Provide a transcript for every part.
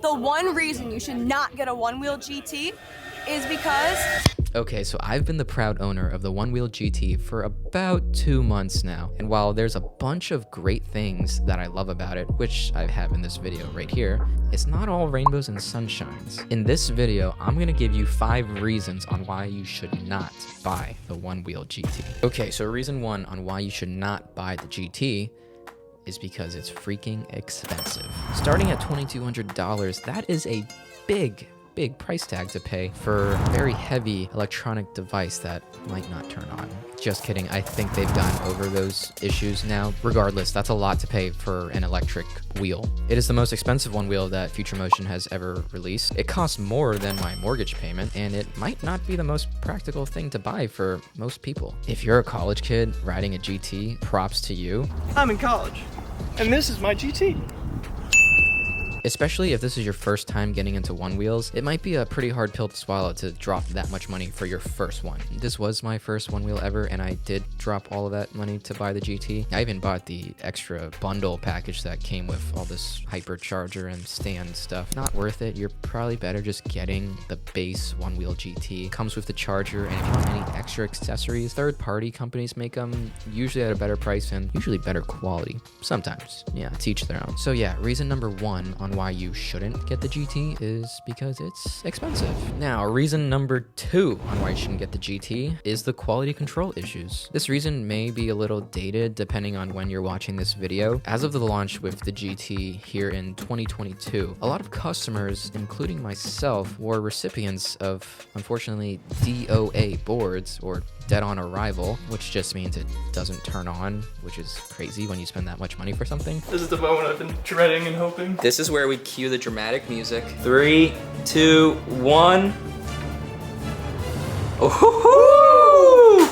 The one reason you should not get a Onewheel GT is because... Okay, so I've been the proud owner of the Onewheel GT for about 2 months now, and while there's a bunch of great things that I love about it, which I have in this video right here, it's not all rainbows and sunshines. In this video, I'm gonna give you 5 reasons on why you should not buy the Onewheel GT. Okay, so reason 1 on why you should not buy the GT is because it's freaking expensive. Starting at $2,200, that is a big price tag to pay for a very heavy electronic device that might not turn on. Just kidding, I think they've gotten over those issues now. Regardless, that's a lot to pay for an electric wheel. It is the most expensive Onewheel that Future Motion has ever released. It costs more than my mortgage payment, and it might not be the most practical thing to buy for most people. If you're a college kid riding a GT, props to you. I'm in college, and this is my GT. Especially if this is your first time getting into Onewheels, it might be a pretty hard pill to swallow to drop that much money for your first one. This was my first Onewheel ever, and I did drop all of that money to buy the GT. I even bought the extra bundle package that came with all this hypercharger and stand stuff. Not worth it. You're probably better just getting the base Onewheel GT. Comes with the charger, and if you want any extra accessories, third-party companies make them usually at a better price and usually better quality. Sometimes. Yeah, to each their own. So yeah, reason number 1 on why you shouldn't get the GT is because it's expensive. Now, reason number 2 on why you shouldn't get the GT is the quality control issues. This reason may be a little dated depending on when you're watching this video. As of the launch with the GT here in 2022, a lot of customers, including myself, were recipients of, unfortunately, DOA boards, or dead on arrival, which just means it doesn't turn on, which is crazy when you spend that much money for something. This is the moment I've been dreading and hoping. This is where we cue the dramatic music. 3, 2, 1.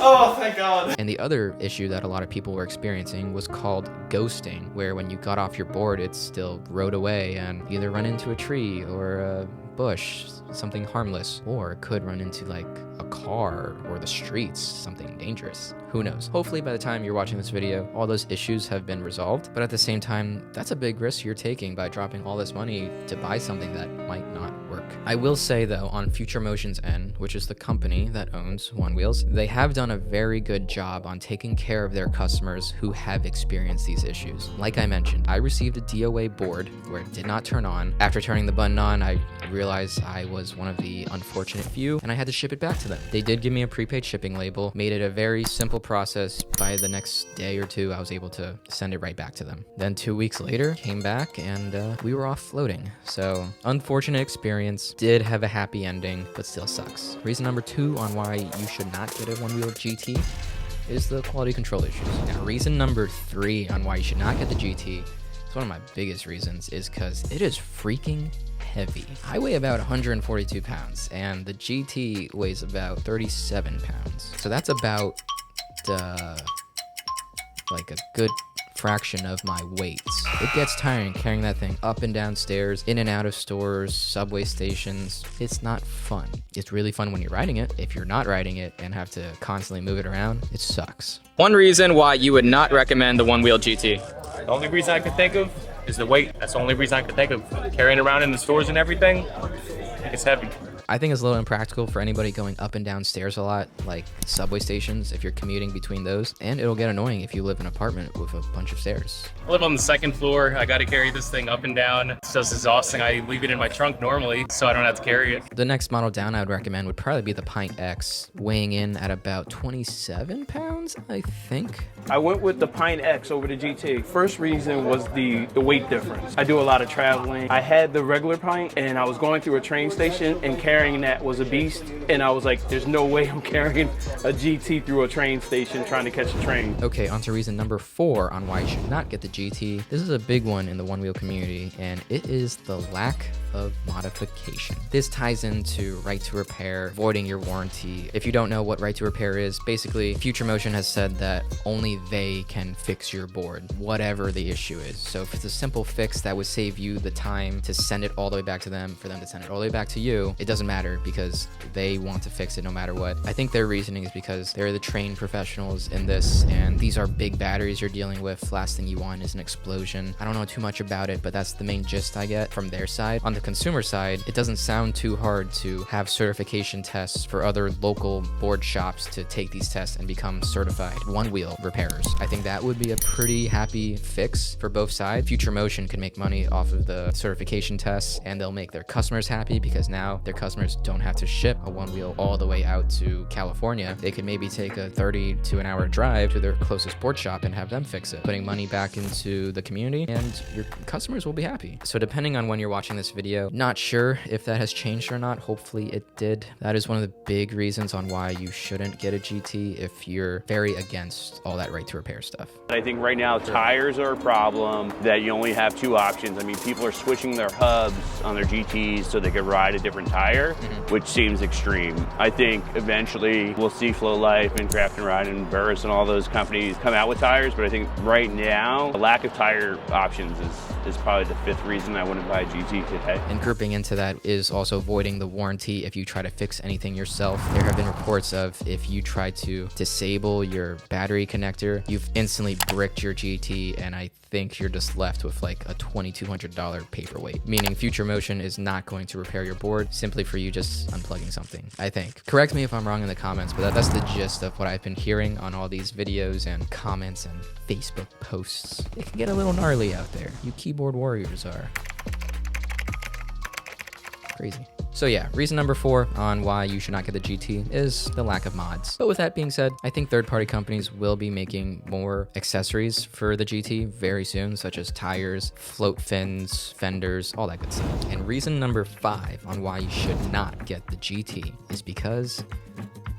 Oh, thank God. And the other issue that a lot of people were experiencing was called ghosting, where when you got off your board, it still rode away and either run into a tree or a bush, something harmless, or it could run into like a car or the streets, something dangerous. Who knows? Hopefully by the time you're watching this video, all those issues have been resolved, but at the same time, that's a big risk you're taking by dropping all this money to buy something that might not work. I will say though, on Future Motion's end, which is the company that owns Onewheels, they have done a very good job on taking care of their customers who have experienced these issues. Like I mentioned, I received a DOA board where it did not turn on. After turning the button on, I realized I was one of the unfortunate few, and I had to ship it back to them. They did give me a prepaid shipping label, made it a very simple process. By the next day or 2, I was able to send it right back to them. Then 2 weeks later, came back and we were off floating. So unfortunate experience, did have a happy ending, but still sucks. Reason number 2 on why you should not get a Onewheel GT is the quality control issues. Now, reason number 3 on why you should not get the GT, it's one of my biggest reasons, is because it is freaking heavy. I weigh about 142 pounds, and the GT weighs about 37 pounds. So that's about like a good fraction of my weight. It gets tiring carrying that thing up and down stairs, in and out of stores, subway stations. It's not fun. It's really fun when you're riding it. If you're not riding it and have to constantly move it around, it sucks. One reason why you would not recommend the Onewheel GT. The only reason I could think of is the weight. That's the only reason I could think of. Carrying it around in the stores and everything, it's heavy. I think it's a little impractical for anybody going up and down stairs a lot, like subway stations, if you're commuting between those. And it'll get annoying if you live in an apartment with a bunch of stairs. I live on the 2nd floor. I got to carry this thing up and down. It's just exhausting. I leave it in my trunk normally, so I don't have to carry it. The next model down I would recommend would probably be the Pint X, weighing in at about 27 pounds, I think. I went with the Pint X over the GT. First reason was the weight difference. I do a lot of traveling. I had the regular Pint, and I was going through a train station, and carrying that was a beast. And I was like, there's no way I'm carrying a GT through a train station trying to catch a train. Okay, on to reason number 4 on why you should not get the GT. This is a big one in the Onewheel community, and it is the lack of modification. This ties into right to repair, voiding your warranty. If you don't know what right to repair is, basically Future Motion has said that only they can fix your board, whatever the issue is. So if it's a simple fix that would save you the time to send it all the way back to them, for them to send it all the way back to you, it doesn't matter because they want to fix it no matter what. I think their reasoning is because they're the trained professionals in this, and these are big batteries you're dealing with. Last thing you want is an explosion. I don't know too much about it, but that's the main gist I get from their side. On the the consumer side, it doesn't sound too hard to have certification tests for other local board shops to take these tests and become certified one-wheel repairers. I think that would be a pretty happy fix for both sides. Future Motion can make money off of the certification tests, and they'll make their customers happy because now their customers don't have to ship a one-wheel all the way out to California. They could maybe take a 30 to an hour drive to their closest board shop and have them fix it, putting money back into the community, and your customers will be happy. So depending on when you're watching this video, not sure if that has changed or not. Hopefully it did. That is one of the big reasons on why you shouldn't get a GT if you're very against all that right to repair stuff. I think right now tires are a problem, that you only have two options. I mean, people are switching their hubs on their GTs so they can ride a different tire, which seems extreme. I think eventually we'll see Flow Life and Craft and Ride and Burris and all those companies come out with tires, but I think right now the lack of tire options is probably the fifth reason I wouldn't buy a GT today. And grouping into that is also voiding the warranty if you try to fix anything yourself. There have been reports of if you try to disable your battery connector, you've instantly bricked your GT, and I think you're just left with like a $2,200 paperweight, meaning Future Motion is not going to repair your board simply for you just unplugging something, I think. Correct me if I'm wrong in the comments, but that's the gist of what I've been hearing on all these videos and comments and Facebook posts. It can get a little gnarly out there. You keyboard warriors are crazy. So yeah, reason number 4 on why you should not get the GT is the lack of mods. But with that being said, I think third-party companies will be making more accessories for the GT very soon, such as tires, float fins, fenders, all that good stuff. And reason number 5 on why you should not get the GT is because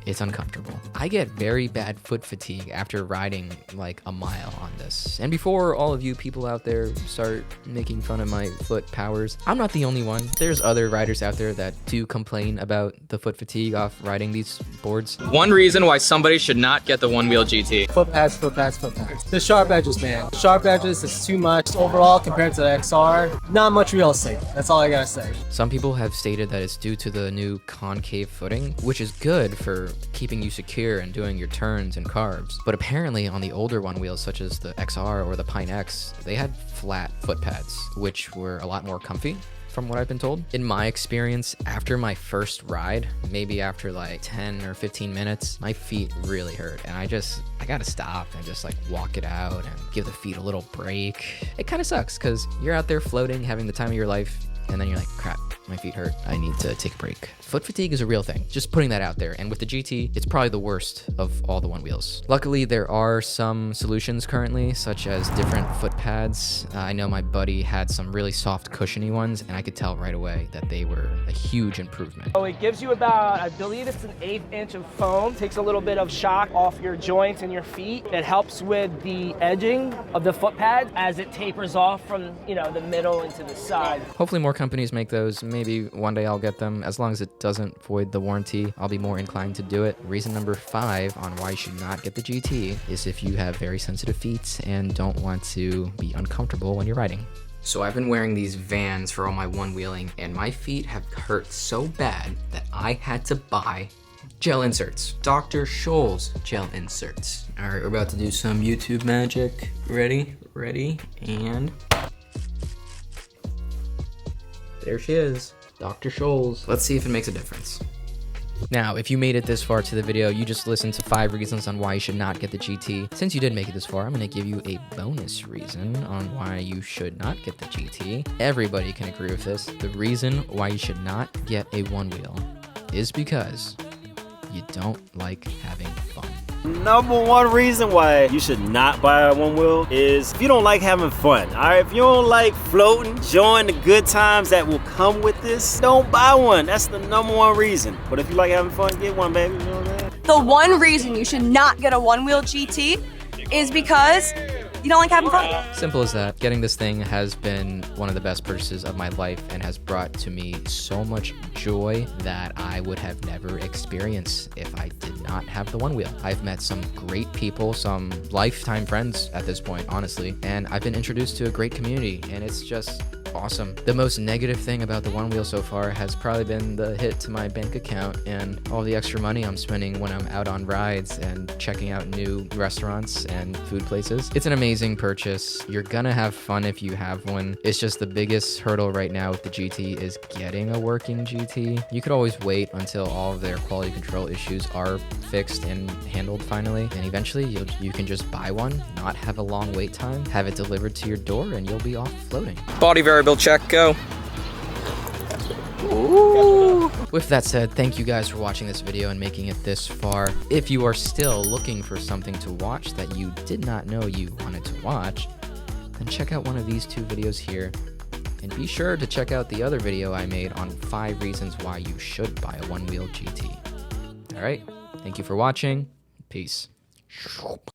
it's uncomfortable. I get very bad foot fatigue after riding like a mile on this. And before all of you people out there start making fun of my foot powers, I'm not the only one. There's other riders out there that do complain about the foot fatigue off riding these boards. One reason why somebody should not get the Onewheel GT. Foot pads, foot pads, foot pads. The sharp edges, man. Sharp edges is too much overall compared to the XR. Not much real estate. That's all I gotta say. Some people have stated that it's due to the new concave footing, which is good for keeping you secure and doing your turns and carves. But apparently on the older one wheels, such as the XR or the Pine X, they had flat foot pads, which were a lot more comfy, from what I've been told. In my experience, after my first ride, maybe after like 10 or 15 minutes, my feet really hurt. And I gotta stop and just like walk it out and give the feet a little break. It kind of sucks because you're out there floating, having the time of your life, and then you're like, crap, my feet hurt. I need to take a break. Foot fatigue is a real thing. Just putting that out there. And with the GT, it's probably the worst of all the one wheels. Luckily, there are some solutions currently, such as different foot pads. I know my buddy had some really soft, cushiony ones, and I could tell right away that they were a huge improvement. So it gives you about, I believe it's an 1/8 inch of foam. Takes a little bit of shock off your joints and your feet. It helps with the edging of the foot pad as it tapers off from, the middle into the side. Hopefully more companies make those. Maybe one day I'll get them. As long as it doesn't void the warranty, I'll be more inclined to do it. Reason number 5 on why you should not get the GT is if you have very sensitive feet and don't want to be uncomfortable when you're riding. So I've been wearing these Vans for all my one-wheeling, and my feet have hurt so bad that I had to buy gel inserts. Dr. Scholl's gel inserts. All right, we're about to do some YouTube magic. Ready, and there she is, Dr. Scholl's. Let's see if it makes a difference. Now, if you made it this far to the video, you just listened to 5 reasons on why you should not get the GT. Since you did make it this far, I'm gonna give you a bonus reason on why you should not get the GT. Everybody can agree with this. The reason why you should not get a one-wheel is because you don't like having fun. Number 1 reason why you should not buy a one wheel is if you don't like having fun. Alright, if you don't like floating, enjoying the good times that will come with this, don't buy one. That's the number 1 reason. But if you like having fun, get one, baby. You know what I'm saying? The one reason you should not get a one-wheel GT is because you don't like having fun. Simple as that. Getting this thing has been one of the best purchases of my life and has brought to me so much joy that I would have never experienced if I did not have the one wheel. I've met some great people, some lifetime friends at this point, honestly, and I've been introduced to a great community, and it's just awesome. The most negative thing about the Onewheel so far has probably been the hit to my bank account and all the extra money I'm spending when I'm out on rides and checking out new restaurants and food places. It's an amazing purchase. You're gonna have fun if you have one. It's just the biggest hurdle right now with the GT is getting a working GT. You could always wait until all of their quality control issues are fixed and handled finally, and eventually you can just buy one, not have a long wait time, have it delivered to your door, and you'll be off floating. Body variable check, go. Ooh. With that said, thank you guys for watching this video and making it this far. If you are still looking for something to watch that you did not know you wanted to watch, then check out one of these 2 videos here. And be sure to check out the other video I made on 5 reasons why you should buy a Onewheel GT. Alright, thank you for watching. Peace.